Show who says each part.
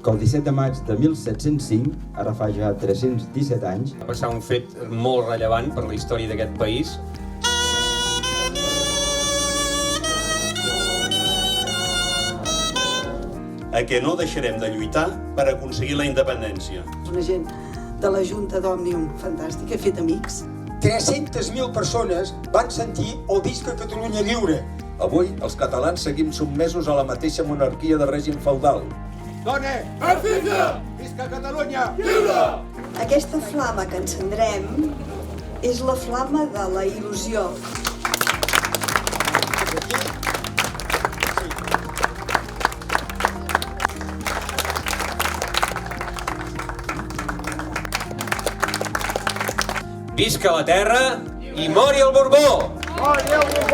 Speaker 1: que el 17 de maig de 1705, ara fa ja 317 anys,
Speaker 2: Va passar un fet molt rellevant per la història d'aquest país.
Speaker 3: A què no deixarem de lluitar per aconseguir la independència.
Speaker 4: Una gent de la Junta d'Òmnium fantàstica, he fet amics.
Speaker 5: 300.000 persones van sentir el Visca Catalunya Lliure.
Speaker 6: Avui, els catalans seguim sotmesos a la mateixa monarquia de règim feudal.
Speaker 5: Dona! Benfica! Visca Catalunya! Lliure!
Speaker 4: Aquesta flama que encendrem és la flama de la il·lusió.
Speaker 2: Visca la terra i mori el Borbó!
Speaker 5: Mori el Borbó!